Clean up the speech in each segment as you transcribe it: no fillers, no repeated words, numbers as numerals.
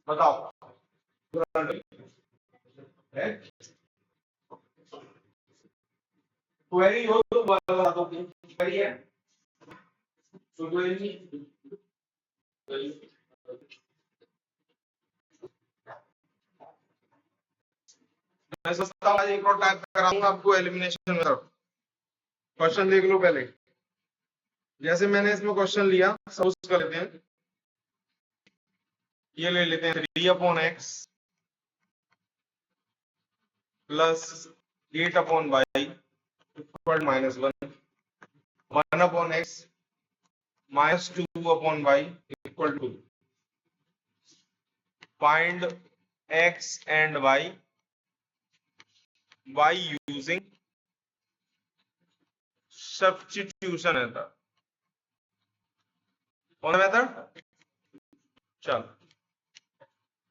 बताओ क्वेरी हो तो बता दो क्वेरी है तो क्वेरी मैं सोचता हूँ आज एक और टाइप कराऊंगा आपको एलिमिनेशन में। क्वेश्चन देख लो पहले, जैसे मैंने इसमें क्वेश्चन लिया सपोज कर लेते हैं, ये ले लेते हैं 3/x plus 8/y equal -1, 1/x minus 2/y equal to find x and y by using substitution method. कौन मेथड? चल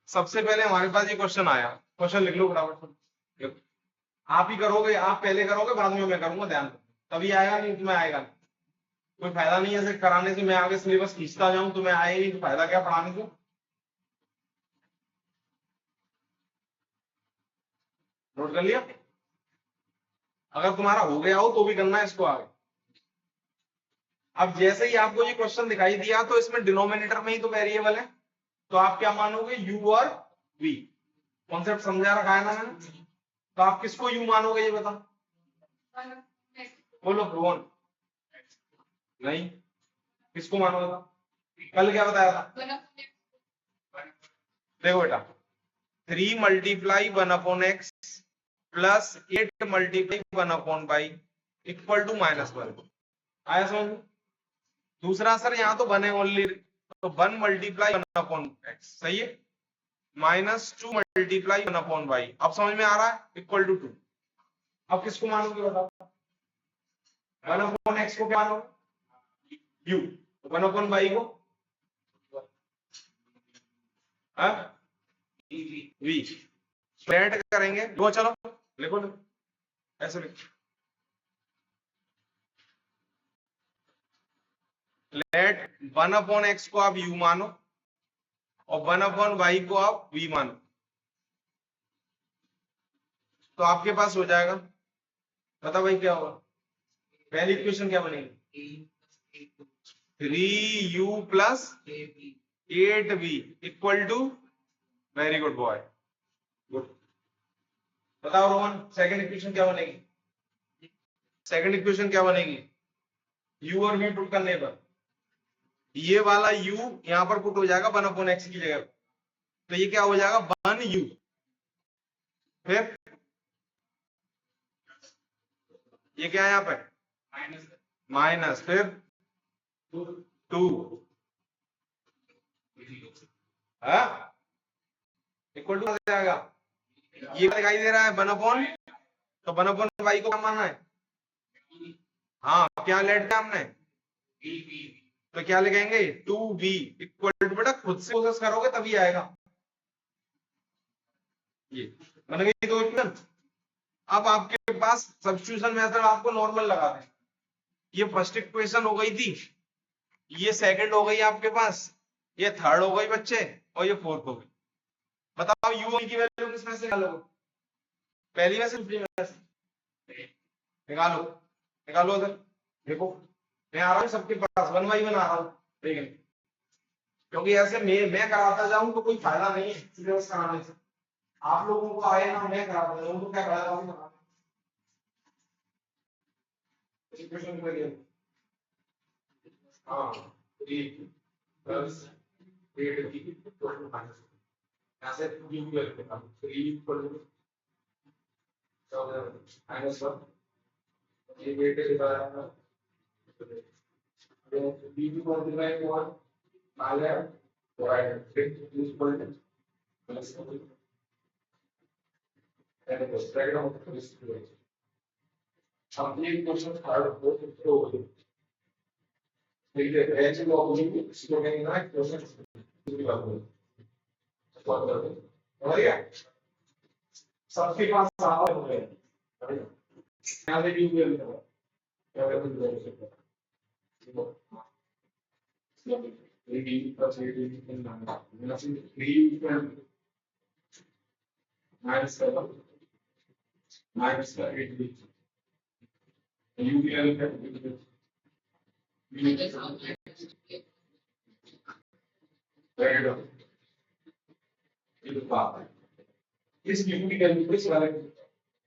सबसे पहले हमारे पास ये क्वेश्चन आया, क्वेश्चन लिख लो फटाफट। आप ही करोगे, आप पहले करोगे बाद में मैं करूंगा, ध्यान तभी आएगा, नहीं तुम्हें आएगा नहीं। कोई फायदा नहीं है ऐसे कराने से, मैं आगे सिलेबस खींचता जाऊं तुम्हें आए नहीं तो फायदा क्या पढ़ाने से। नोट कर लिया? अगर तुम्हारा हो गया हो तो भी करना है इसको आगे। अब जैसे ही आपको ये क्वेश्चन दिखाई दिया तो इसमें डिनोमिनेटर में ही तो वेरिएबल है, तो आप क्या मानोगे? u और v। कॉन्सेप्ट समझा रखा है ना मैंने? तो आप किसको u मानोगे ये बता, बोलो रोहन। नहीं, किसको मानोगे? कल क्या बताया था? देखो बेटा 3 multiply 1/x plus 8 multiply 1/y equal to -1 आया समझ में? दूसरा सर यहाँ तो 1 है ओनली, तो 1 मल्टीप्लाई 1/x सही है, -2 मल्टीप्लाई 1/y अब समझ में आ रहा है, इक्वल टू 2। अब किसको मानोगे बताओ? 1/x को क्या मानोगे? u। 1/y को v। ऐड करेंगे दो, चलो लिखो ऐसे लिखो, लेट 1/x को आप u मानो और 1/y को आप v मानो, तो आपके पास हो जाएगा। बता भाई क्या होगा? पहली इक्वेशन क्या बनेगी? 3u plus 8v equal to, very good boy, good. बताओ रोहन सेकंड इक्वेशन क्या बनेगी? सेकंड इक्वेशन क्या बनेगी? u और v पुट करने पर ये वाला u यहां पर पुट हो जाएगा 1/x की जगह, तो ये क्या हो जाएगा? 1u, फिर ये क्या है यहाँ पे? माइनस, फिर 2 इक्वल टू आ जाएगा। ये दिखाई दे रहा है 1/, तो 1/y को क्या मानना है? हाँ क्या लेट किया हमने? तो क्या लिखेंगे? 2v इक्वल टू, बेटा खुद से प्रोसेस करोगे तभी आएगा। ये बन गई दो इक्वेशन। अब आपके पास सब्स्टिट्यूशन मेथड आपको नॉर्मल लगा दें। ये फर्स्ट इक्वेशन हो गई थी, ये सेकंड हो गई आपके पास, ये थर्ड हो गई बच्चे, और ये फोर्थ हो गई। बताओ u की वैल्यू किस में से निकालोगे? पहली में से दूसरी में से? निकालो निकालो उधर देखो, मैं आ रहा हूँ सबके पास 1 बाई 1 आ रहा हूँ, ठीक है? क्योंकि ऐसे मैं कराता जाऊं तो कोई फायदा नहीं है सिलेबस कराने से। आप लोगों को आए ना, मैं कराता जाऊं तो क्या फायदा होगा? इक्वेशन करिए। हाँ 3 प्लस 8 की इक्वल टू माइनस, ऐसे u लेते हैं 3 इक्वल टू -1, ये 8 के बराबर है, b भी multiply 1 minus divide 6 equal two plus and the spread of this equation. अब ये क्वेश्चन थर्ड फोर्थ फिफ्थ हो गए, देखिए रेंज में ऑब्जेक्ट इसको कहेंगे ना क्वेश्चन की बात हो बढ़िया सबके पास सारा हो गया यहाँ पे भी मिल रहा है क्या करते हैं इस यू की वैल्यू को सवाल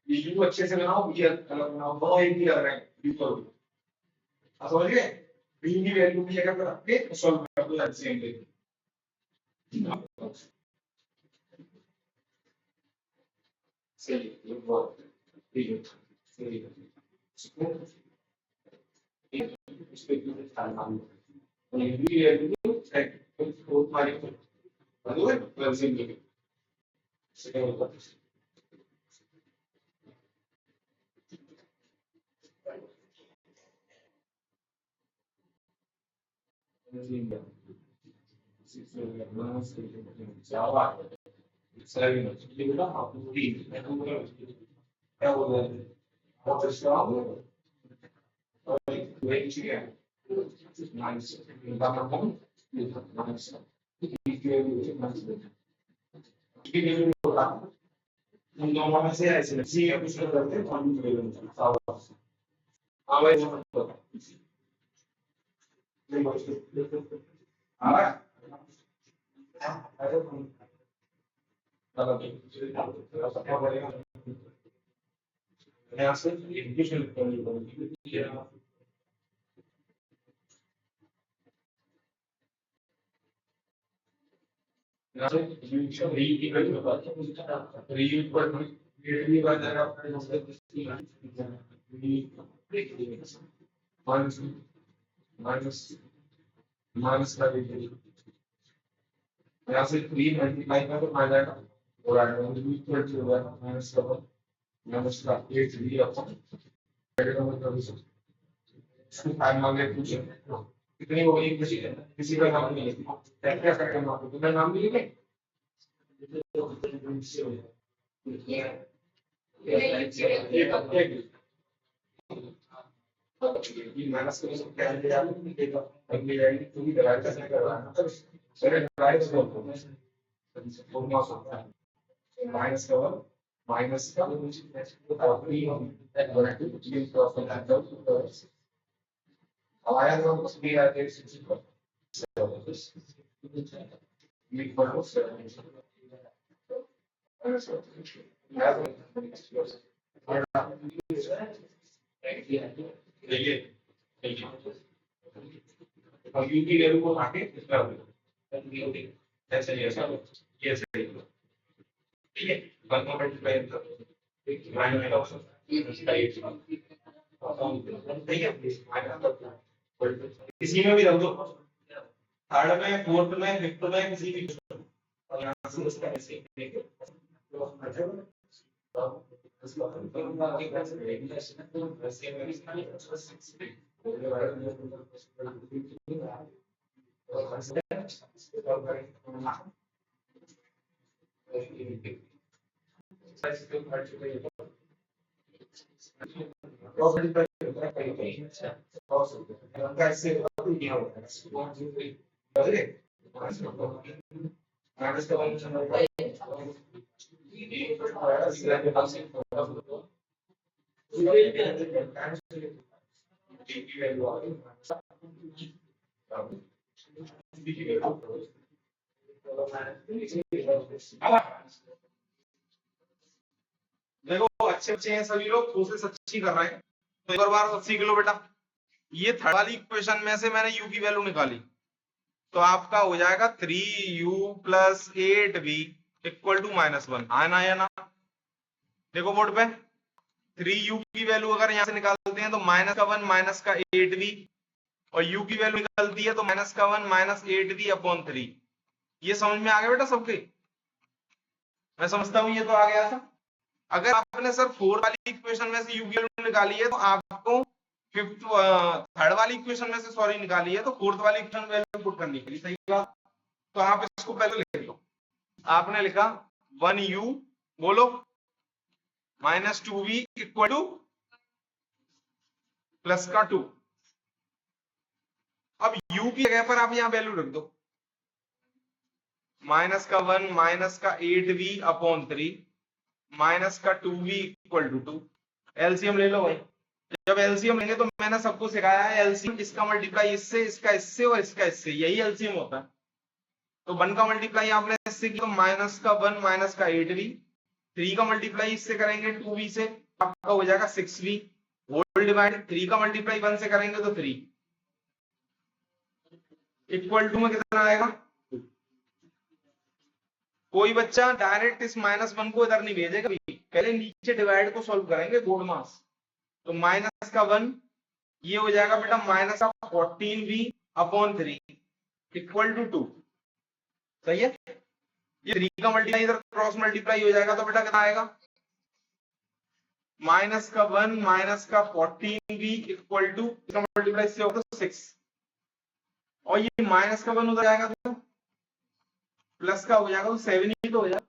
यू अच्छे से बनाओ, ये अलग बनाओ, दोनों एक ही लग रहे हैं यू को समझ गए। बी की वैल्यू की जगह पर रख के सॉल्व कर दो एलसीएम लेके। सही ये बहुत ठीक है सही है इस पे क्यों ध्यान मान लो ये भी वैल्यू सेट को मारी बराबर एलसीएम लेके सेकंड होगा क्या बोल रहे हैं बहुत स्ट्रांग वेट है नाइस नाइस हम दोनों में से ऐसे सी या कुछ करते हैं कौन सी वैल्यू हाँ भाई यहाँ से एजुकेशन माइनस का यहाँ से 3 मल्टीप्लाई कर तो आ जाएगा और माइनस का माइनस का 8 भी अपन इसको फाइव मांगे पूछे कितनी हो गई किसी का नाम नहीं है क्या करके नाम तुम्हें नाम भी लिखे माइनस कर सकते हैं अगली लाइन पूरी डिवाइड कैसे करवाना सर डिवाइड माइनस का माइनस का और 3 आया हम कुछ भी आते हैं यू की वैल्यू को आके ऐसे ये सही ठीक है किसी में भी रख दो थर्ड में फोर्थ में फिफ्थ में किसी भी और यहाँ से उसका ऐसे देखो अच्छे बच्चे हैं सभी लोग कोशिश अच्छी कर रहे हैं तो एक बार सीख लो बेटा। ये थर्ड वाली इक्वेशन में से मैंने यू की वैल्यू निकाली तो आपका हो जाएगा 3u + 8v इक्वल टू -1 आना या ना। देखो बोर्ड पे 3u की वैल्यू अगर यहां से निकालते हैं तो -1 - 8v और u की वैल्यू निकलती है तो -1 - 8v/3। ये समझ में आ गया बेटा सबके? मैं समझता हूं ये तो आ गया था। अगर आपने सर फोर्थ वाली इक्वेशन में से u की वैल्यू निकाली है तो आपको थर्ड वाली इक्वेशन में से सॉरी निकाली है तो फोर्थ वाली इक्वेशन में वैल्यू पुट करनी है। सही बात। तो आप इसको पहले लिख लो। आपने लिखा 1u बोलो -2v इक्वल टू +2। अब u की जगह पर आप यहाँ वैल्यू रख दो माइनस का 1 माइनस का 8v अपॉन 3 माइनस का 2v इक्वल टू 2। एलसीएम ले लो भाई। जब एलसीएम लेंगे तो मैंने सबको सिखाया है एलसीएम इसका मल्टीप्लाई इससे, इसका इससे और इसका इससे, यही एलसीएम होता है। तो 1 का मल्टीप्लाई आपने इससे किया तो माइनस का 1 माइनस का 8v, 3 का मल्टीप्लाई इससे करेंगे 2v से आपका हो जाएगा 6v होल डिवाइड 3 का मल्टीप्लाई 1 से करेंगे तो 3 इक्वल टू में कितना आएगा। कोई बच्चा डायरेक्ट इस -1 को इधर नहीं भेजेगा, पहले नीचे डिवाइड को सॉल्व करेंगे गोड मास। तो माइनस का 1 ये हो जाएगा बेटा माइनस का 14v अपॉन 3 इक्वल टू 2। सही है। ये 3 का मल्टीप्लाई इधर क्रॉस मल्टीप्लाई हो जाएगा तो बेटा कितना आएगा माइनस का 1 माइनस का 14v इक्वल टू इसका मल्टीप्लाई से होगा 6 और ये माइनस का 1 उधर जाएगा तो प्लस का हो जाएगा तो 7 ही तो हो जाएगा।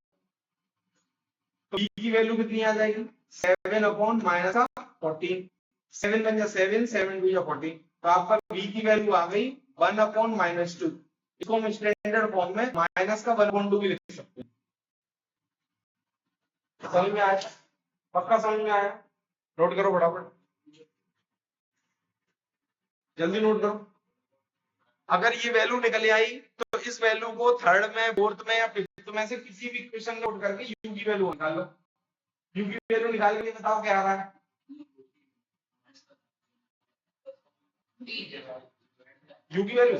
तो b की वैल्यू कितनी आ जाएगी 7 अपॉन माइनस का 14, 7 बन जा 7, 7 2 14। तो आपका b की वैल्यू आ गई 1 अपॉन -2। इसको हम स्टैंडर्ड फॉर्म में माइनस का 1/2 भी लिख सकते हैं। समझ में आया? पक्का समझ में आया? नोट करो फटाफट, जल्दी नोट करो। अगर ये वैल्यू निकल आई तो इस वैल्यू को थर्ड में फोर्थ में या फिफ्थ में से किसी भी इक्वेशन में नोट करके u की वैल्यू निकाल लो। u की वैल्यू निकाल के बताओ क्या आ रहा है। u की वैल्यू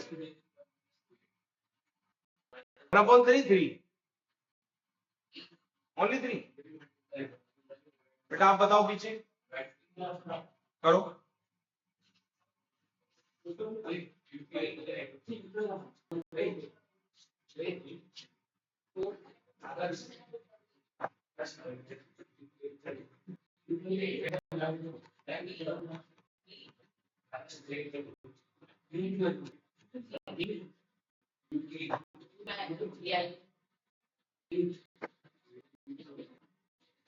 1/3 ओनली 3। बेटा आप बताओ पीछे करो।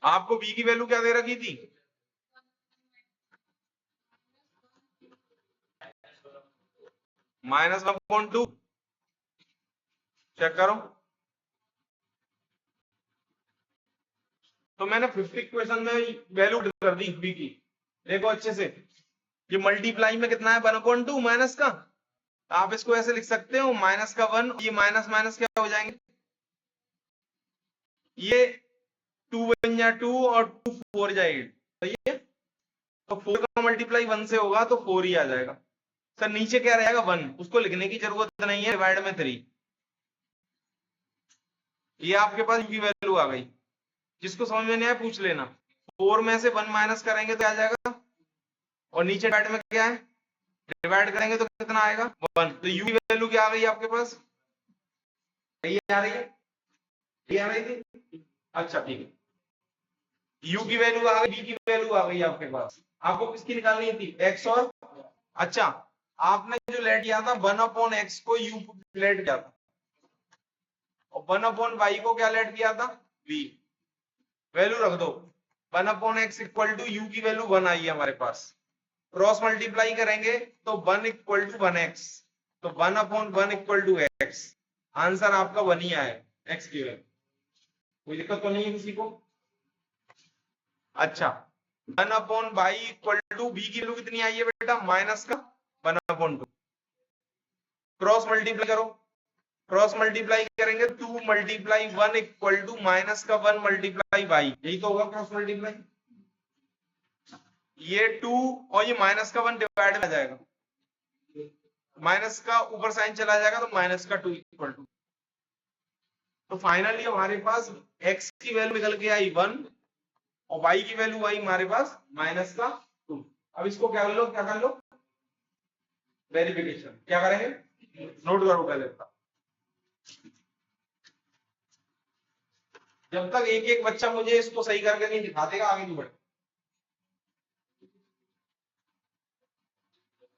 आपको b की वैल्यू क्या दे रखी थी -1/2। चेक करो। तो मैंने फिफ्थ इक्वेशन में वैल्यू कर दी b की। देखो अच्छे से, ये मल्टीप्लाई में कितना है 1/2 माइनस का। आप इसको ऐसे लिख सकते हो माइनस का 1, ये माइनस माइनस क्या हो जाएंगे, ये 2 बन जा 2 और 2 4 जाएगी। सही है। तो 4 का मल्टीप्लाई 1 से होगा तो 4 ही आ जाएगा। सर नीचे क्या रहेगा 1, उसको लिखने की जरूरत नहीं है, डिवाइड में 3। ये आपके पास की वैल्यू आ गई। जिसको समझ में नहीं आया पूछ लेना। 4 में से 1 माइनस करेंगे तो आ जाएगा और नीचे डिवाइड में क्या है, डिवाइड करेंगे तो कितना आएगा 1। तो u की वैल्यू क्या आ गई आपके पास, ये आ रही है, ये आ रही थी। अच्छा ठीक है, u की वैल्यू आ गई, b की वैल्यू आ गई आपके पास। आपको किसकी निकालनी थी x और। अच्छा आपने जो लेट किया था 1/x को u लेट किया था और 1/y को क्या लेट किया था v। वैल्यू रख दो 1/x इक्वल टू u की वैल्यू 1 आई है हमारे पास। क्रॉस मल्टीप्लाई करेंगे तो 1 इक्वल टू 1x, तो 1/1 इक्वल टू x। आंसर आपका 1 ही आया x की वैल्यू। कोई दिक्कत तो नहीं है किसी को। अच्छा 1/y इक्वल टू b की वैल्यू कितनी आई है बेटा माइनस का 1/2। क्रॉस मल्टीप्लाई करो, क्रॉस मल्टीप्लाई करेंगे 2 मल्टीप्लाई 1 इक्वल टू माइनस का 1 मल्टीप्लाई y, यही तो होगा क्रॉस मल्टीप्लाई। ये 2 और ये माइनस का 1 डिवाइड में आ जाएगा, माइनस का ऊपर साइन चला जाएगा तो माइनस का 2 इक्वल टू। तो फाइनली हमारे पास x की वैल्यू निकल के आई 1 और y की वैल्यू आई हमारे पास माइनस का 2। अब इसको क्या कर लो, क्या कर लो वेरिफिकेशन। क्या करेंगे, नोट करो पहले। जब तक एक एक बच्चा मुझे इसको सही करके नहीं दिखा देगा आगे नहीं बढ़े।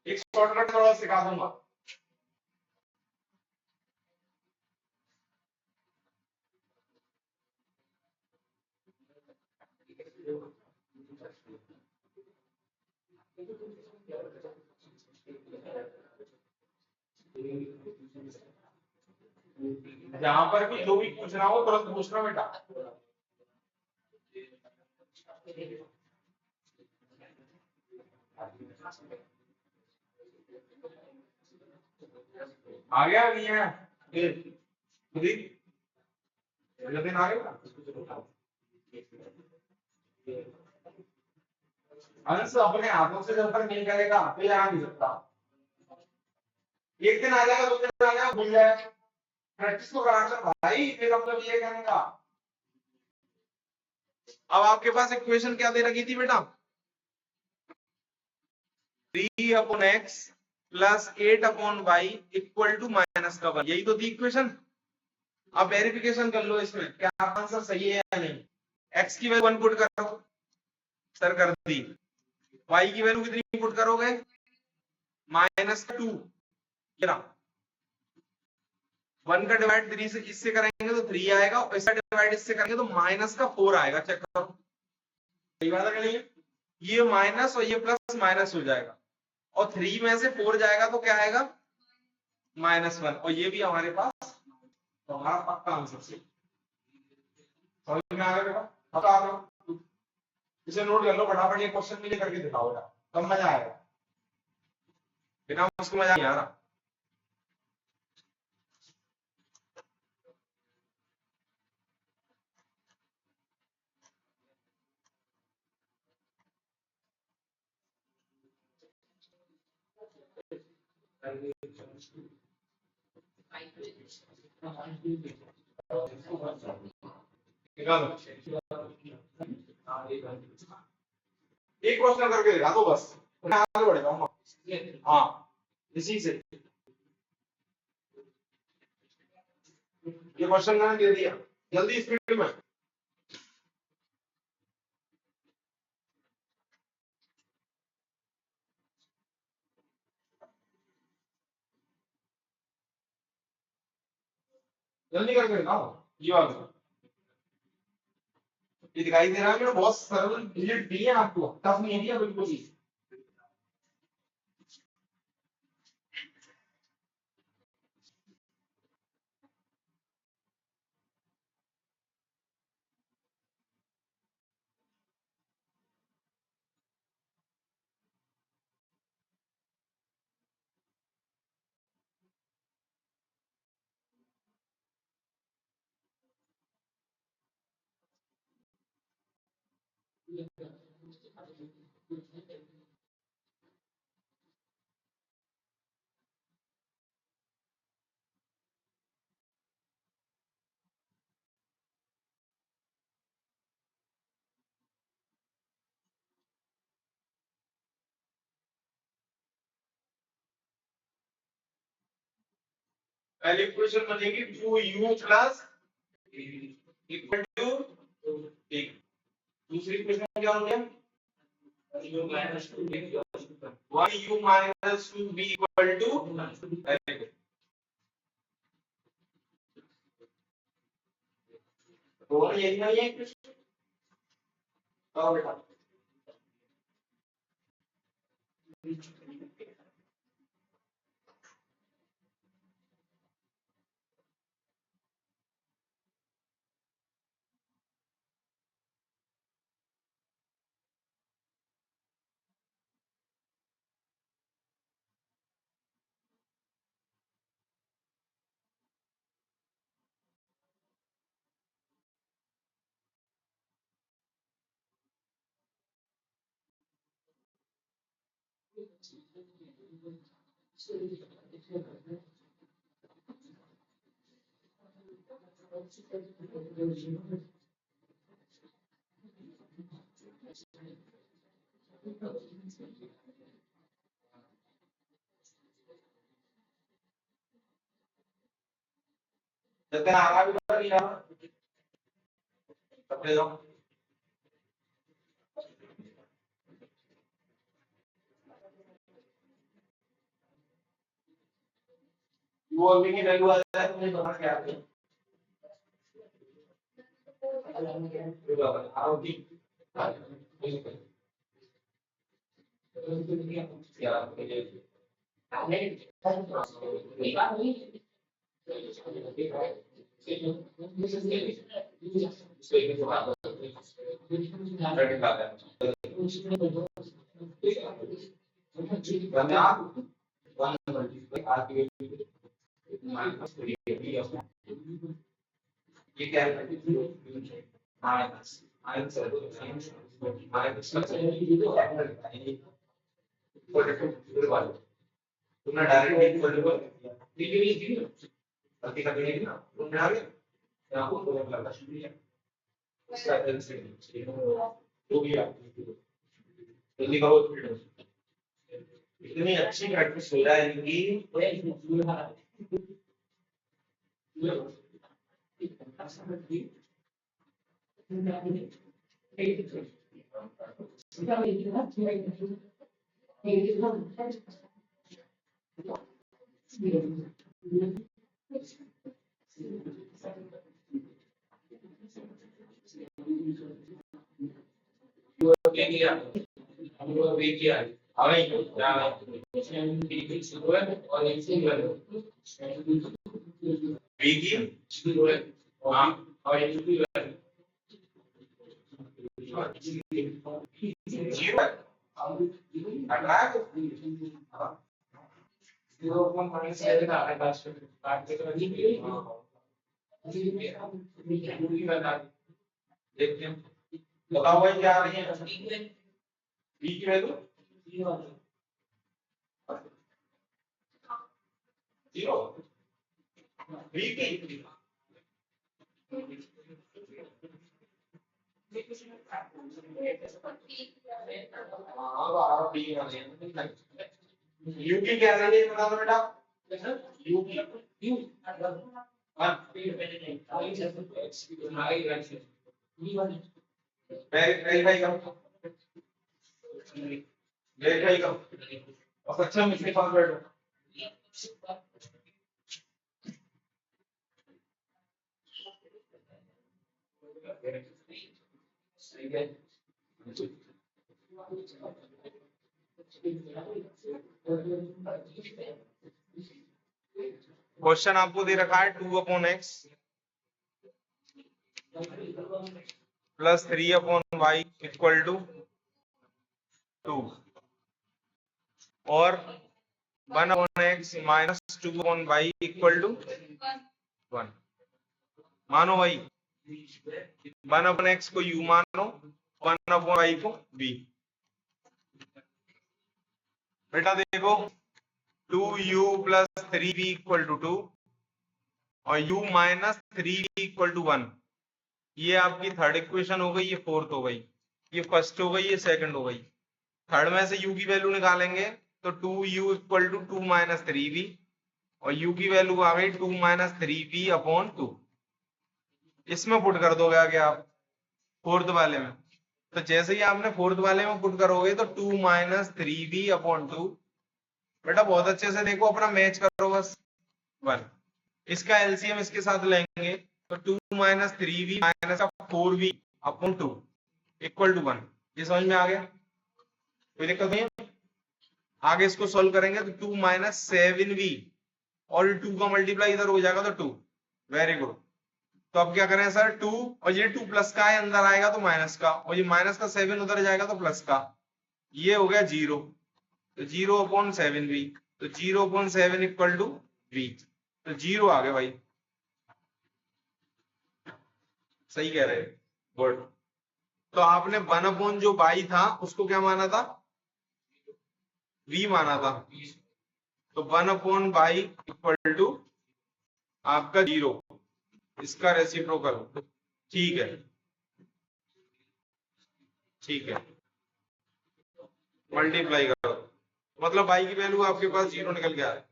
एक शॉर्टकट थोड़ा सिखा दूंगा। जहां पर भी जो भी पूछना हो तुरंत पूछना बेटा। आ गया नहीं है दिन आ गया अंश अपने हाथों से जब तक नहीं करेगा तो यहाँ नहीं सकता। एक दिन आ जाएगा, दो दिन आ जाएगा, भूल जाएगा। प्रैक्टिस तो करा कर भाई, मेरा मतलब ये कहने का। अब आपके पास इक्वेशन क्या दे रखी थी बेटा? 3/x plus 8/y equal to minus का 1, यही तो थी इक्वेशन। अब वेरिफिकेशन कर लो इसमें क्या आंसर सही है या नहीं। x की वैल्यू 1 पुट करो, सर कर दी। y की वैल्यू कितनी पुट करोगे? -2। 1 का डिवाइड 3 से इससे करेंगे तो 3 आएगा, और इसका डिवाइड इससे करेंगे तो -4 आएगा। चेक करो सही बात है नहीं? ये माइनस और ये प्लस माइनस हो जाएगा, और 3 में से 4 जाएगा तो क्या आएगा? -1, और ये भी हमारे पास तो हमारा पक्का आंसर सही। समझ में आ गया? पक्का आ गया? इसे नोट कर लो फटाफट, ये क्वेश्चन मुझे करके दिखाओ बेटा, तब मजा आएगा, बिना उसको मजा नहीं आ रहा। निकालो एक क्वेश्चन करके दिखा दो बस, मैं आगे बढ़ जाऊंगा। हाँ इसी से ये क्वेश्चन मैंने दे दिया, जल्दी स्पीड में। जल्दी करके दिखाओ। ये वाला ये दिखाई दे रहा है, बहुत सरल डिजिट दिए आपको, टफ नहीं दिया बिल्कुल ही। पहली इक्वेशन बनेगी 2u प्लस इक्वल टू 1। दूसरी इक्वेशन क्या हो गया? 1u minus 2b equal to. तो यही नहीं है इक्वेशन। बेटा जतन आगा भी कर लिया, ले जाओ। वो अभी की वैल्यू आ जाए तो मुझे बता के आते हैं। ये क्या है? माइनस आंसर माइनस तुमने डायरेक्ट इक्वल टू गलती कर दी ना तुमने आ गया यहाँ को दो लगा शुरू इसका एलसीएम हो गया जल्दी करो इतनी अच्छी प्रैक्टिस हो रहा है इनकी देखते हैं बताओ भाई क्या आ रही है बी की वैल्यू जीरो बी की यू की क्या है ये बता दो बेटा यू की वेरीफाई करो वेरीफाई करो और सच्चा मिसके पास बैठो क्वेश्चन आपको दे रखा है 2/x plus 3/y equal to 2 और 1/x minus 2/y equal to 1 मानो भाई 1/x को u मानो 1/y को v बेटा देखो 2u plus 3v equal to 2 और u minus 3v equal to 1 ये आपकी थर्ड इक्वेशन हो गई ये फोर्थ हो गई ये फर्स्ट हो गई ये सेकंड हो गई थर्ड में से u की वैल्यू निकालेंगे तो 2u equal to 2 minus 3v और u की वैल्यू आ गई 2 माइनस 3v अपॉन 2 इसमें पुट कर दोगे आगे आप फोर्थ वाले में तो जैसे ही आपने फोर्थ वाले में पुट करोगे तो 2 माइनस 3v अपॉन 2 बेटा बहुत अच्छे से देखो अपना मैच करो बस 1 इसका एलसीएम इसके साथ लेंगे तो 2 minus 3v minus 4v upon 2 equal to 1 ये समझ में आ गया कोई दिक्कत नहीं है आगे इसको सॉल्व करेंगे तो 2 माइनस 7v और 2 का मल्टीप्लाई इधर हो जाएगा तो 2 वेरी गुड तो अब क्या करें सर 2 और ये 2 प्लस का है अंदर आएगा तो माइनस का और ये माइनस का 7 उधर जाएगा तो प्लस का ये हो गया 0 तो 0/7v तो 0/7 इक्वल टू v तो 0 आ गया भाई सही कह रहे गुड तो आपने 1/, जो y था उसको क्या माना था v माना था तो 1/y इक्वल टू आपका 0 इसका रेसिप्रोकल ठीक है मल्टीप्लाई करो मतलब y की वैल्यू आपके पास 0 निकल गया है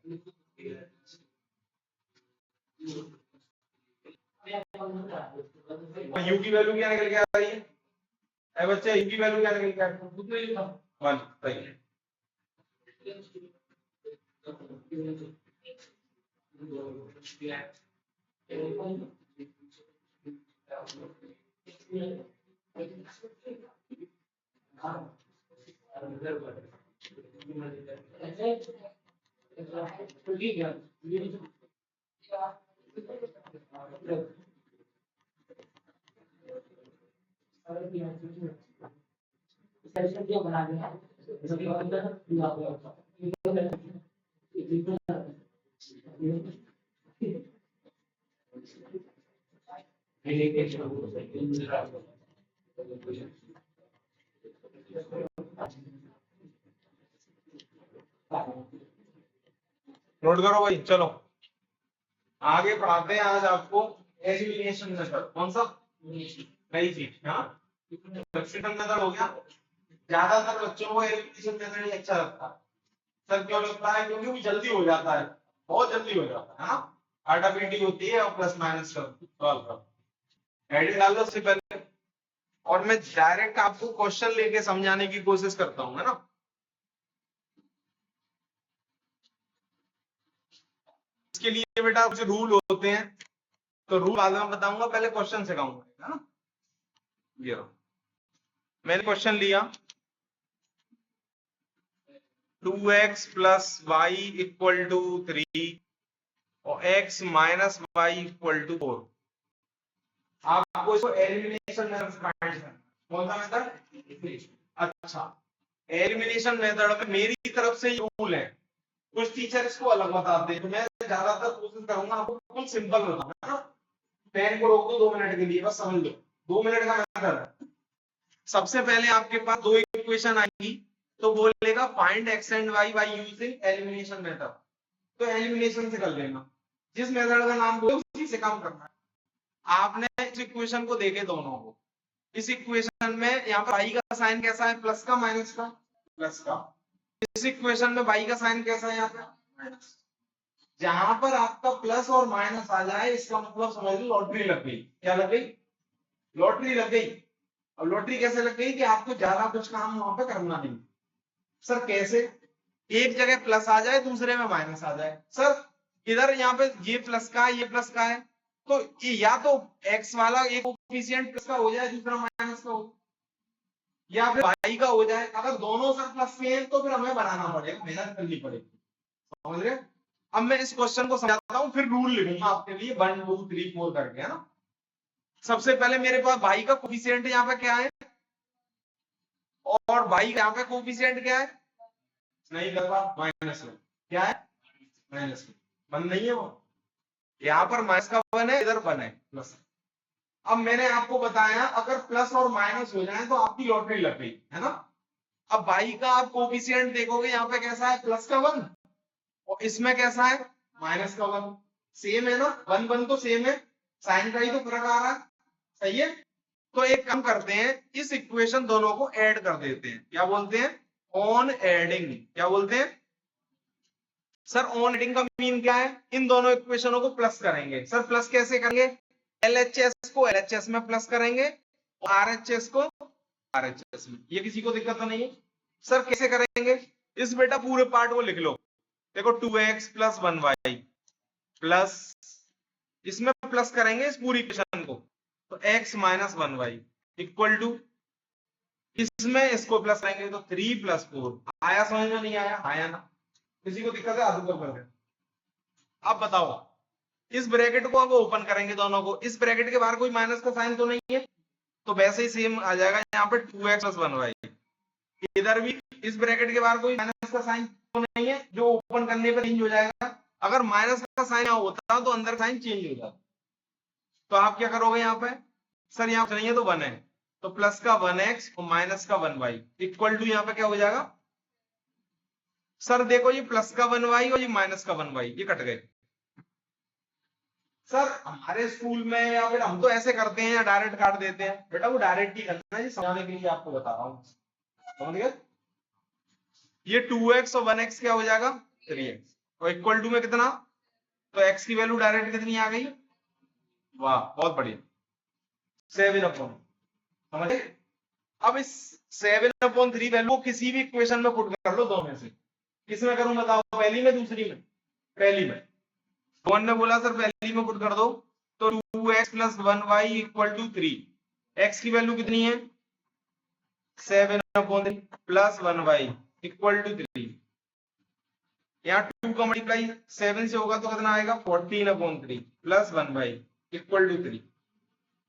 u की वैल्यू क्या निकल के आ रही है बच्चे u की वैल्यू क्या निकल के आ रही है 1 सही है नोट करो भाई, चलो आगे पढ़ाते हैं आज आपको एलिमिनेशन मेथड। कौन सा? नई चीज। हाँ, सब्स्टिट्यूशन मेथड हो गया। ज्यादातर बच्चों को एलिमिनेशन मेथड ही अच्छा लगता है। सर क्यों लगता है? क्योंकि वो जल्दी हो जाता है, बहुत जल्दी हो जाता है ना। आटापीटी होती है और प्लस माइनस कर सॉल्व कर, एडिट डाल दो उससे पहले, और मैं डायरेक्ट आपको क्वेश्चन लेके समझाने की कोशिश करता हूँ, है ना। इसके लिए बेटा कुछ रूल होते हैं, तो रूल बाद में बताऊंगा, पहले क्वेश्चन सिखाऊंगा, है ना। ये मैंने क्वेश्चन लिया 2x plus Y equal to 3 और x minus Y equal to 4। आपको इसको एलिमिनेशन मेथड फाइंड करना। कौन सा मेथड? अच्छा, एलिमिनेशन मेथड में मेरी तरफ से रूल है, कुछ टीचर इसको अलग बताते हैं, तो मैं ज्यादातर कोशिश करूंगा आपको बिल्कुल सिंपल बताऊंगा। पेन को रोक दो 2 मिनट के लिए, बस समझ लो 2 मिनट का मेथड है। सबसे पहले आपके पास दो इक्वेशन आएगी, तो बोलेगा find X and Y by using elimination method, तो एलिमिनेशन से कर लेना। जिस मेथड का नाम बोले उसी से काम करना है। आपने इस इक्वेशन को देखे दोनों को, इस इक्वेशन में यहाँ पर वाई का साइन कैसा है? प्लस का माइनस का? प्लस का। इस इक्वेशन में वाई का साइन कैसा है? यहाँ पे माइनस। जहां पर आपका प्लस और माइनस आ जाए इसका मतलब समझ लो लॉटरी लग गई। क्या लग गई? लॉटरी लग गई। और लॉटरी कैसे लग गई? कि आपको ज्यादा कुछ काम वहां पे करना नहीं। सर कैसे? एक जगह प्लस आ जाए, दूसरे में माइनस आ जाए। सर इधर यहाँ पे ये प्लस का है, ये प्लस का है, तो ये या तो एक्स वाला एक कोफिशिएंट प्लस का हो जाए, दूसरा माइनस का हो, या फिर वाई का हो जाए। अगर दोनों सर प्लस के हैं तो फिर हमें बनाना पड़ेगा, मेहनत करनी पड़ेगी। समझ रहे? अब मैं इस क्वेश्चन को समझाता हूँ, फिर रूल लिखूंगा आपके लिए 1 2 3 4 करके, है ना। सबसे पहले मेरे पास भाई का कोफिशिएंट यहाँ पे क्या है, और भाई यहाँ पे कोफिशिएंट क्या है? नहीं लगा, माइनस में। क्या है? माइनस में। वन नहीं है वो, यहाँ पर माइनस का वन है, इधर वन है प्लस। अब मैंने आपको बताया अगर प्लस और माइनस हो जाए तो आपकी लॉटरी लग गई, है ना। अब भाई का आप कोफिशिएंट देखोगे, यहाँ पे कैसा है? प्लस का वन, और इसमें कैसा है? माइनस का वन। सेम है ना, वन वन तो सेम है, साइन का ही तो फर्क आ रहा है। सही है। तो एक काम करते हैं, इस इक्वेशन दोनों को ऐड कर देते हैं। क्या बोलते हैं? On adding. क्या बोलते हैं? सर ऑन एडिंग का मीन क्या है? इन दोनों इक्वेशनों को प्लस करेंगे। सर प्लस कैसे करेंगे? एलएचएस को एलएचएस में प्लस करेंगे और आरएचएस को आरएचएस में। ये किसी को दिक्कत तो नहीं है? सर कैसे करेंगे? इस बेटा पूरे पार्ट को लिख लो। देखो 2x प्लस 1y प्लस, इसमें प्लस करेंगे इस पूरी इक्वेशन को, तो x minus 1y equal to, इसमें इसको प्लस करेंगे तो 3 प्लस 4। आया समझ में? नहीं आया? आया ना। किसी को दिक्कत है? आधु कर दे। अब बताओ, इस ब्रैकेट को अब ओपन करेंगे दोनों को, इस ब्रैकेट के बाहर कोई माइनस का साइन तो नहीं है, तो वैसे ही सेम आ जाएगा यहाँ पे 2x प्लस 1y। इधर भी इस ब्रैकेट के बाहर कोई माइनस का साइन तो नहीं है, जो ओपन करने पर चेंज हो जाएगा। अगर माइनस का साइन यहाँ होता तो अंदर साइन चेंज हो जाता, तो आप क्या करोगे यहाँ पे? सर यहाँ पे नहीं है तो 1 है, तो प्लस का 1x और माइनस का 1y इक्वल टू, यहाँ पे क्या हो जाएगा? सर देखो ये प्लस का 1y और ये माइनस का 1y, ये कट गए। सर हमारे स्कूल में या फिर हम तो ऐसे करते हैं या डायरेक्ट काट देते हैं। बेटा वो डायरेक्ट ही करना है, समझाने के लिए आपको बता रहा हूँ। समझ गए? ये 2x और 1x क्या हो जाएगा? 3x, और इक्वल टू में कितना? तो x की वैल्यू डायरेक्ट कितनी आ गई? वाह बहुत बढ़िया, 7/3। समझे? अब इस 7/3 वैल्यू किसी भी इक्वेशन में पुट कर लो, दो में से। किसमें करूं बताओ? पहली में, दूसरी में? पहली में। वन ने बोला सर पहली में पुट कर दो, तो 2x plus 1y equal to 3। x की वैल्यू कितनी है? 7/3 प्लस 1y इक्वल टू 3। यहाँ 2 का मल्टीप्लाई 7 से होगा तो कितना आएगा 14/3 प्लस 1/, इक्वल टू 3।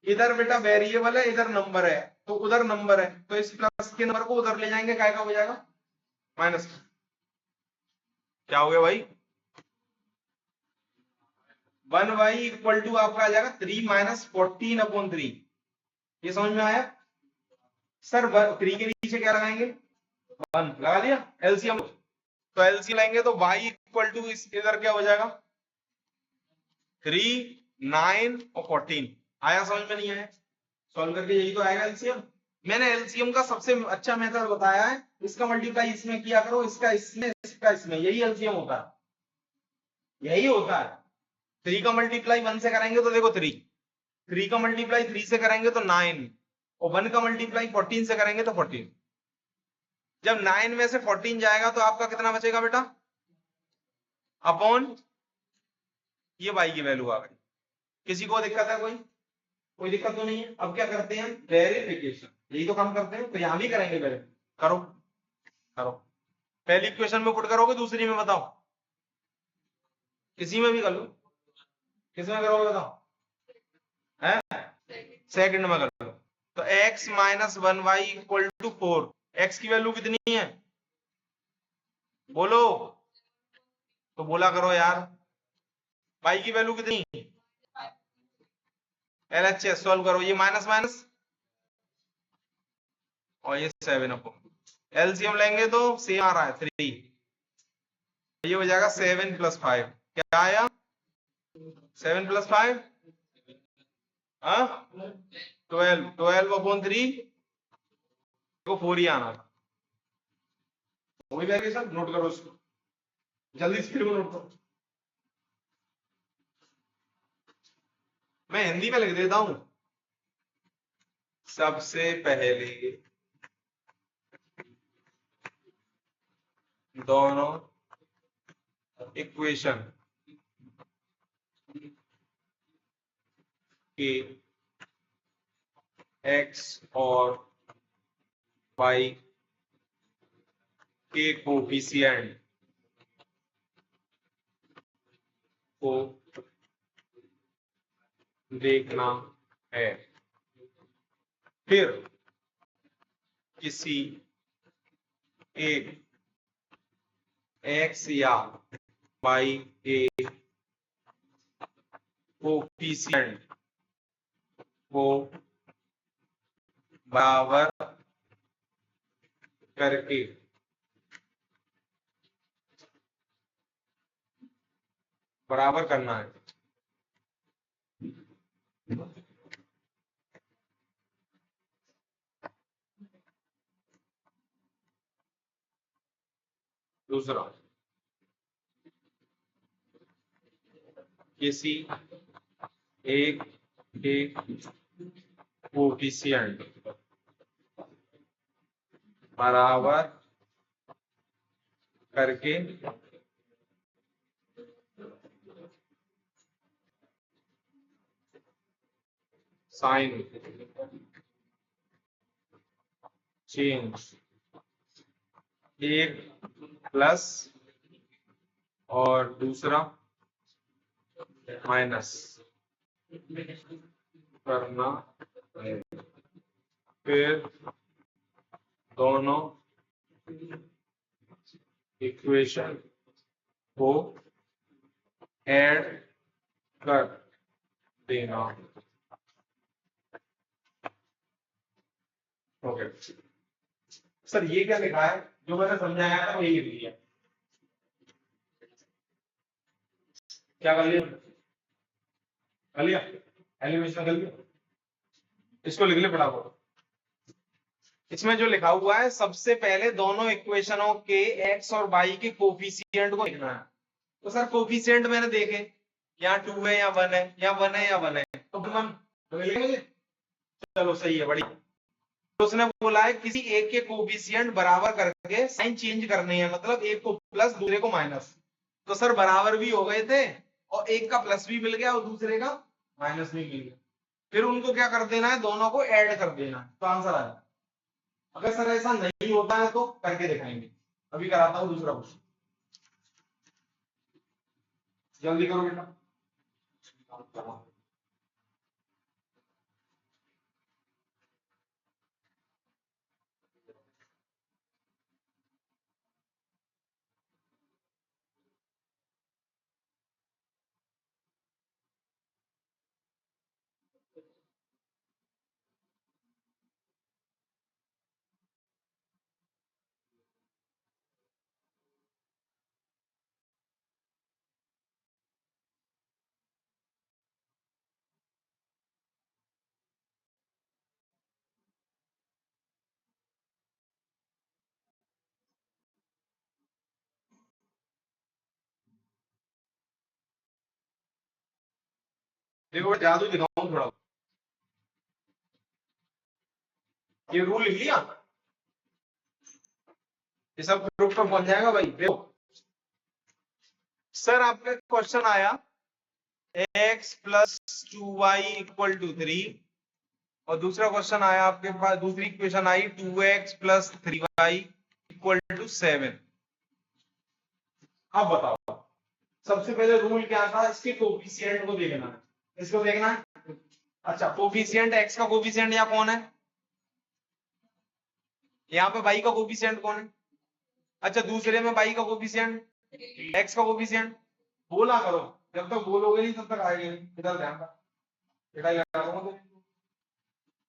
इधर बेटा वेरिएबल है, इधर नंबर है, तो उधर नंबर है, तो इस प्लस के नंबर को उधर ले जाएंगे, क्या हो जाएगा माइनस। क्या हो गया भाई 1/, इक्वल टू आपका आ जाएगा 3 माइनस 14/3। ये समझ में आया सर? 3 के नीचे क्या लगाएंगे 1 लगा दिया एलसीएम, तो एलसीएम लेंगे तो y इक्वल टू इधर क्या हो जाएगा 3, 9 और 14। आया समझ में? नहीं आया? सॉल्व करके यही तो आएगा एलसीएम। मैंने एलसीएम का सबसे अच्छा मेथड बताया है, इसका मल्टीप्लाई इसमें किया करो, इसका इसमें, इसका इसमें, यही एलसीएम होता है, यही होता है। 3 का मल्टीप्लाई 1 से करेंगे तो देखो 3 का मल्टीप्लाई 3 से करेंगे तो 9, और 1 का मल्टीप्लाई 14 से करेंगे तो 14। जब 9 में से 14 जाएगा तो आपका कितना बचेगा बेटा अपॉन ये y की वैल्यू आ गई। किसी को दिक्कत है? कोई दिक्कत तो नहीं है। अब क्या करते हैं वेरिफिकेशन, यही तो काम करते हैं, तो यहां भी करेंगे करो करो। पहली इक्वेशन में पुट करोगे, दूसरी में बताओ, किसी में भी कर लो, किस में करोगे बताओ है? सेकंड में कर लो। तो x minus 1y equal to 4, x की वैल्यू कितनी है बोलो, तो बोला करो यार। y की वैल्यू कितनी, LHS सॉल्व करो, ये माइनस माइनस और ये 7/, एलसीएम लेंगे तो सेम आ रहा है 3, ये हो जाएगा 7 + 5, क्या आया 7 + 5 12/3 को 4 ही आना था। वही वेरिएशन नोट करो उसको, जल्दी से फिर नोट करो। मैं हिंदी में लिख देता हूं। सबसे पहले दोनों इक्वेशन के x और y के कोफिशिएंट को देखना है, फिर किसी एक x या y के कोफिशिएंट को बराबर करके बराबर करना है। दूसरा, किसी एक के कोफिशिएंट बराबर करके साइन चेंज, एक प्लस और दूसरा माइनस करना है, फिर दोनों इक्वेशन को ऐड कर देना। ओके सर, ये क्या लिखा है? जो मैंने समझाया था वही लिख लिया। क्या कर लिया? कर लिया एलिमिनेशन कर लिया। इसको लिख ले फटाफट। इसमें जो लिखा हुआ है, सबसे पहले दोनों इक्वेशनों के x और y के कोफिशिएंट को लिखना है। तो सर कोफिशिएंट मैंने देखे, यहाँ 2 है या 1 है, या 1 है या 1 है, तो 1 तो मिलेंगे। चलो सही है, बढ़िया। तो उसने बोला है किसी एक के कोफिशिएंट बराबर करके साइन चेंज करने हैं, मतलब एक को प्लस दूसरे को माइनस। तो सर बराबर भी हो गए थे, और एक का प्लस भी मिल गया और दूसरे का माइनस भी मिल गया। फिर उनको क्या कर देना है, दोनों को ऐड कर देना है, तो आंसर आएगा। अगर सर ऐसा नहीं होता है तो करके दिखाएंगे। अभी कराता हूं दूसरा क्वेश्चन। जल्दी करो बेटा। देखो जादू दिखाऊं थोड़ा, ये रूल लिख लिया, ये सब ग्रुप में पहुंच जाएगा भाई। देखो सर आपका क्वेश्चन आया x plus 2y equal to 3, और दूसरा क्वेश्चन आया आपके पास, दूसरी इक्वेशन आई 2x plus 3y equal to 7। अब बताओ सबसे पहले रूल क्या था, इसके कोफिशिएंट को देखना है, इसको देखना है। अच्छा कोफिशिएंट x का कोफिशिएंट यहाँ कौन है, यहाँ पे y का कोफिशिएंट कौन है। अच्छा दूसरे में y का कोफिशिएंट, x का कोफिशिएंट, बोला करो, जब तक बोलोगे नहीं तब तक आएगा नहीं। इधर ध्यान रख,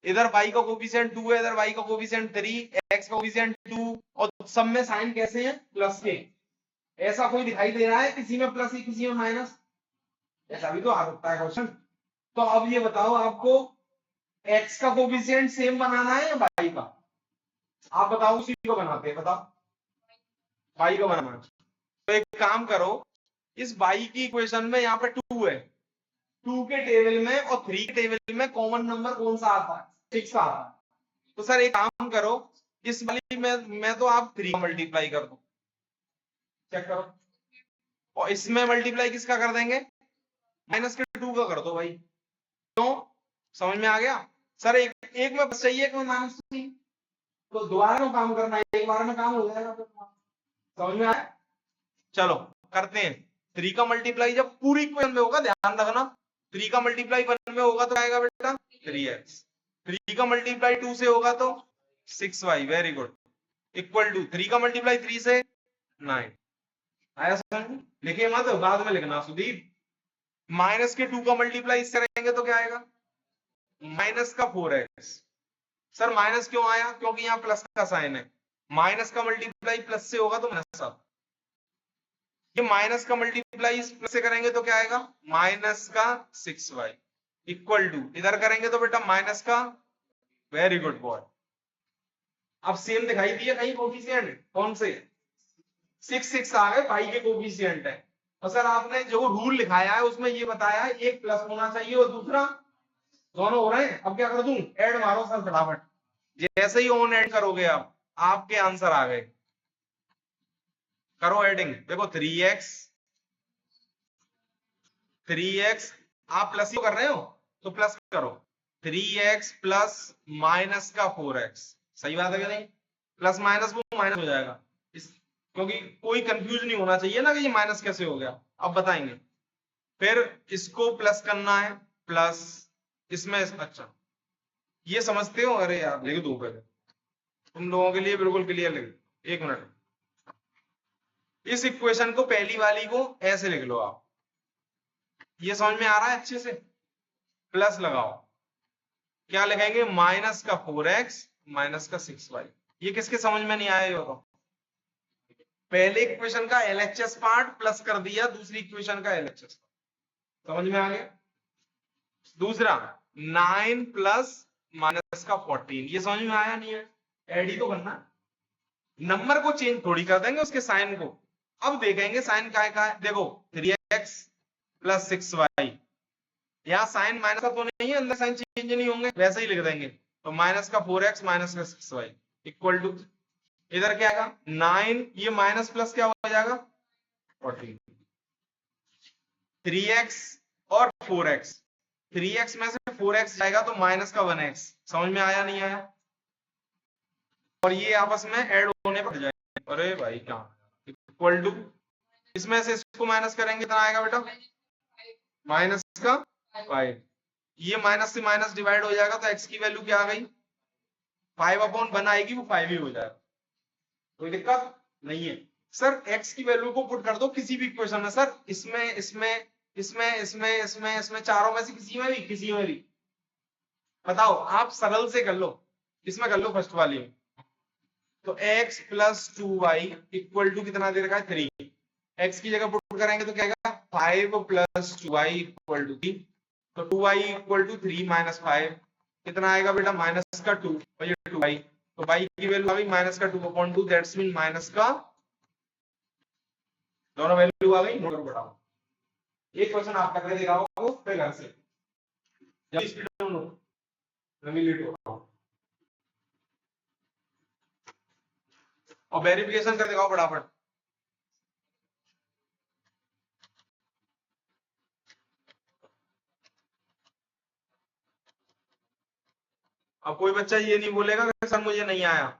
इधर y का कोफिशिएंट 2 है, इधर y का कोफिशिएंट 3, x का कोफिशिएंट 2, और सब में साइन कैसे हैं, प्लस के। ऐसा कोई दिखाई दे रहा है किसी में प्लस किसी में माइनस, ऐसा भी तो आ सकता है क्वेश्चन। तो अब ये बताओ आपको x का कोफिशिएंट सेम बनाना है या y का, आप बताओ उसी को बनाते हैं, बताओ y का बनाना है। तो एक काम करो, इस y की इक्वेशन में यहाँ पे 2 है, 2 के टेबल में और 3 के टेबल में कॉमन नंबर कौन सा आता है, 6 आता है। तो सर एक काम करो, इस वाली में मैं तो आप 3 मल्टीप्लाई कर दो, चेक करो, और इसमें मल्टीप्लाई किसका कर देंगे, माइनस के 2 का कर दो भाई। क्यों, समझ में आ गया। सर एक में बस चाहिए, एक में माइनस 3, तो दोबारा में काम करना है, एक बार में काम हो जाएगा। समझ में आया, चलो करते हैं। 3 का मल्टीप्लाई जब पूरी इक्वेशन में होगा, ध्यान रखना, 3 का मल्टीप्लाई 1 में होगा तो आएगा बेटा 3x, 3 का मल्टीप्लाई 2 से होगा तो 6y, very good, equal to 3 का मल्टीप्लाई 3 से 9। आया समझ, लिखिए मत, बाद में लिखना सुदीप। माइनस के 2 का मल्टीप्लाई इससे करेंगे तो क्या आएगा, माइनस का 4x। सर माइनस क्यों आया, क्योंकि यहाँ प्लस का साइन है, माइनस का मल्टीप्लाई प्लस से होगा तो माइनस आता, ये माइनस का मल्टीप्लाई प्लस से करेंगे तो क्या आएगा, माइनस का 6y इक्वल टू, इधर करेंगे तो बेटा माइनस का, वेरी गुड बॉय। अब सेम दिखाई दिए कहीं कोफिशिएंट, कौन से 6 आ गए, भाई के कोफिशिएंट है। और सर आपने जो रूल लिखाया है उसमें ये बताया है एक प्लस होना चाहिए और दूसरा, दोनों हो रहे हैं। अब क्या कर दूं, ऐड मारो सर फटाफट, जैसे ही ऑन ऐड करोगे आप, आपके आंसर आ गए, करो एडिंग। देखो 3x आप प्लस ही कर रहे हो तो प्लस करो, 3x प्लस माइनस का 4x, सही बात है कि नहीं, प्लस माइनस वो माइनस हो जाएगा, क्योंकि कोई कंफ्यूज नहीं होना चाहिए ना कि ये माइनस कैसे हो गया, अब बताएंगे। फिर इसको प्लस करना है, प्लस इसमें, अच्छा ये समझते हो, अरे यार लिख दो पहले, तुम लोगों के लिए बिल्कुल क्लियर लिख, एक मिनट। इस इक्वेशन को पहली वाली को ऐसे लिख लो आप, ये समझ में आ रहा है अच्छे से, प्लस लगाओ, क्या लिखेंगे, माइनस का 4x माइनस का 6y। ये किसके समझ में नहीं आया, ये तो पहले इक्वेशन का LHS पार्ट प्लस कर दिया, दूसरी इक्वेशन का LHS पार्ट, समझ में आ गया। दूसरा 9 प्लस माइनस का 14, ये समझ में आया, नहीं है, ऐड ही तो करना, नंबर को चेंज थोड़ी कर देंगे उसके साइन को। अब देखेंगे साइन का है, देखो 3x प्लस 6y, यहाँ साइन माइनस का तो नहीं है, अंदर साइन चेंज नहीं होंगे, वैसे ही लिख देंगे, तो माइनस का 4x माइनस का 6y इक्वल टू, इधर क्या आएगा 9, ये माइनस प्लस क्या हो जाएगा 14, 3x और 4x, 3x में से 4x जाएगा तो माइनस का 1x, समझ में आया नहीं आया, और ये आपस में ऐड होने पड़ जाएंगे, अरे भाई क्या, इक्वल टू इसमें से इसको माइनस करेंगे कितना आएगा बेटा, माइनस का 5। ये माइनस से माइनस डिवाइड हो जाएगा तो x की वैल्यू क्या आ गई, 5/1 आएगी, वो 5 ही हो जाएगा, कोई दिक्कत नहीं है। सर x की वैल्यू को पुट कर दो किसी भी इक्वेशन में, सर इसमें इसमें इसमें इसमें इसमें इसमें चारों में से किसी में भी बताओ, आप सरल से कर लो, इसमें कर लो फर्स्ट वाली में। तो x plus 2y equal to कितना दे रखा है 3, x की जगह पुट करेंगे तो क्या आएगा 5 प्लस 2y इक्वल टू 3, तो 2y इक्वल टू 3 माइनस 5 कितना आएगा बेटा माइनस का 2, और ये 2y, तो y की वैल्यू आ गई माइनस का 2/2, दैट्स मीन माइनस का, दोनों वैल्यू आ गई, नोट बढ़ाओ। एक क्वेश्चन आप करके दिखाओ फिर घर से, जल्दी स्पीड में नोट, मैं लेट हो रहा हूं, और वेरिफिकेशन कर दिखाओ फटाफट। अब कोई बच्चा ये नहीं बोलेगा कि सर मुझे नहीं आया।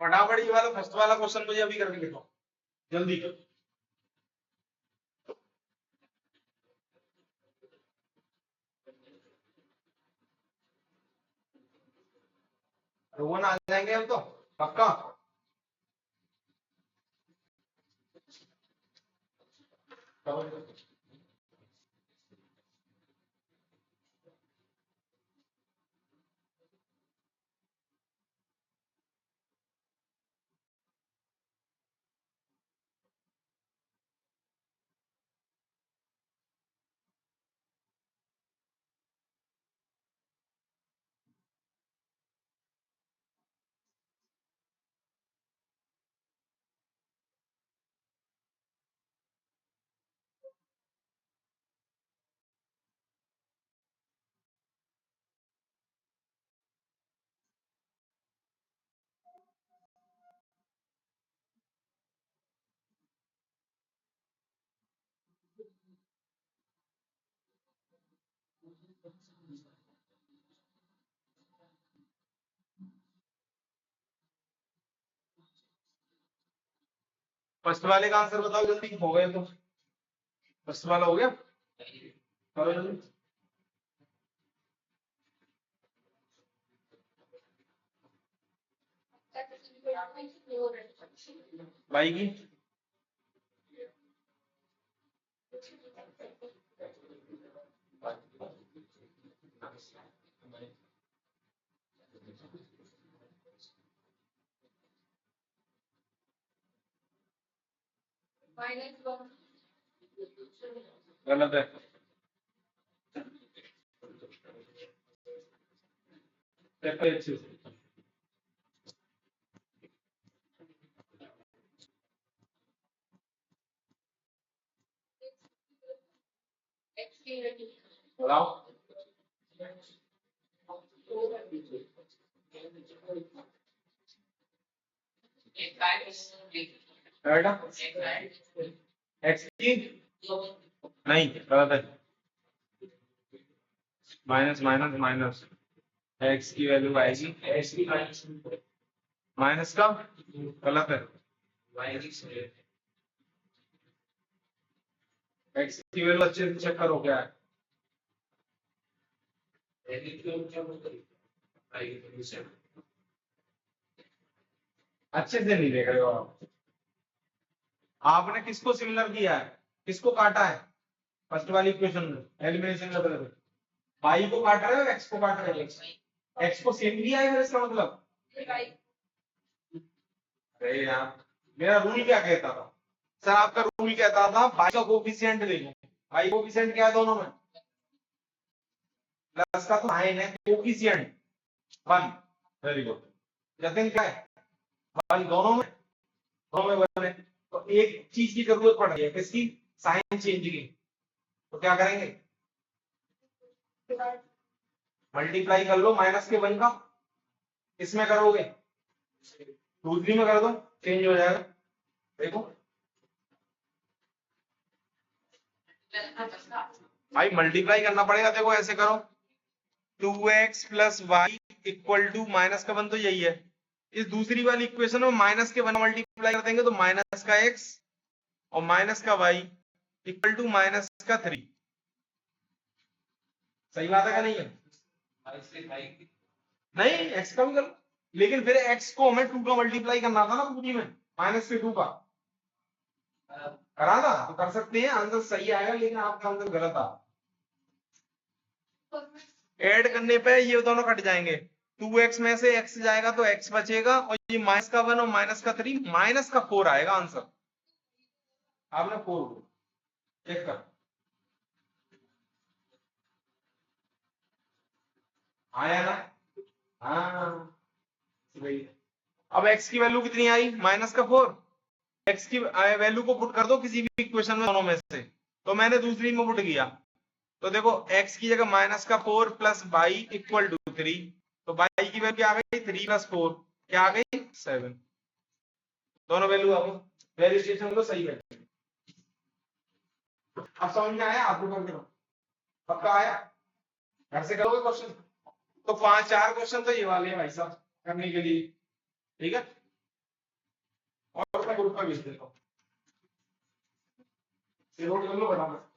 फटाफट ये वाला फर्स्ट वाला क्वेश्चन मुझे अभी करके दिखाओ जल्दी। रोहन आ जाएंगे हम तो पक्का। फर्स्ट वाले का आंसर बताओ जल्दी, हो गए तो फर्स्ट वाला हो गया, चलो जल्दी। भाई की गलत है, अच्छे से बताओ। बेटा एक्स की नहीं, गलत है, माइनस माइनस माइनस, एक्स की वैल्यू आएगी एक्स की माइनस का, गलत है, एक्स की वैल्यू अच्छे से चेक करो क्या है, अच्छे से नहीं देख रहे हो आप। आपने किसको सिमिलर किया है, किसको काटा है फर्स्ट वाली इक्वेशन में एलिमिनेशन मेथड में, y को काट रहे हो x को काट रहे हो, x को सेम किया है इसका मतलब। अरे यार मेरा रूल क्या कहता था सर, आपका रूल कहता था y का कोफिशिएंट ले लो, y कोफिशिएंट क्या है दोनों में, प्लस का तो साइन है, कोफिशिएंट 1, वेरी गुड। जतिन क्या है भाई, दोनों में वन है, तो एक चीज की जरूरत पड़ रही है, किसकी? साइन चेंज की। तो क्या करेंगे? मल्टीप्लाई कर लो माइनस के वन का, किसमें करोगे? दूसरी में कर दो, चेंज हो जाएगा। देखो भाई मल्टीप्लाई करना पड़ेगा, देखो ऐसे करो, 2x plus Y equal to minus का वन, तो यही है। इस दूसरी वाली इक्वेशन में माइनस के वन मल्टीप्लाई कर देंगे तो माइनस का x और माइनस का y इक्वल टू माइनस का 3। सही बात है क्या? नहीं है? नहीं, x का भी कर लो, लेकिन फिर x को हमें 2 का मल्टीप्लाई करना था ना पूरी में, माइनस से 2 का करा था, तो कर सकते हैं, आंसर सही आएगा, लेकिन आपका आंसर गलत आ। ऐड करने पे ये दोनों कट जाएंगे, 2x में से x जाएगा तो x बचेगा, और ये माइनस का 1 और माइनस का 3, माइनस का 4 आएगा आंसर। आपने 4 चेक कर, आया ना? हाँ वही। अब x की वैल्यू कितनी आई? माइनस का 4। x की वैल्यू को पुट कर दो किसी भी इक्वेशन में, दोनों में से, तो मैंने दूसरी में पुट किया, तो देखो x की जगह माइनस का 4 प्लस वाई इक्वल टू 3, तो वाई की वैल्यू क्या आ गई? 3 प्लस 4 क्या आ गई? 7। दोनों वैल्यू आ गई, वेरिएशन तो सही है। अब समझ में आया? आपको कर दो, पक्का आया? घर से करोगे क्वेश्चन? तो 5-4 क्वेश्चन तो ये वाले हैं भाई साहब करने के लिए, ठीक है? और मैं ग्रुप में भेज देता हूँ, नोट कर लो फटाफट।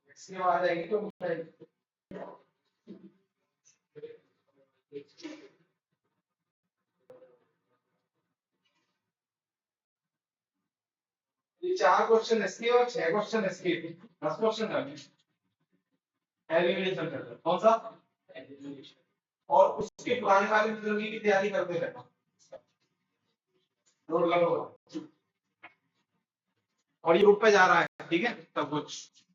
इसके बाद आएगी तो ये 4 क्वेश्चन इसके और 6 क्वेश्चन इसके, 10 क्वेश्चन है। एलिमिनेशन करते हैं, कौन सा? और उसके पुराने वाले मेथोडोलॉजी की तैयारी करते रहना, नोट लगो। और ये ग्रुप पे जा रहा है, ठीक है सब कुछ।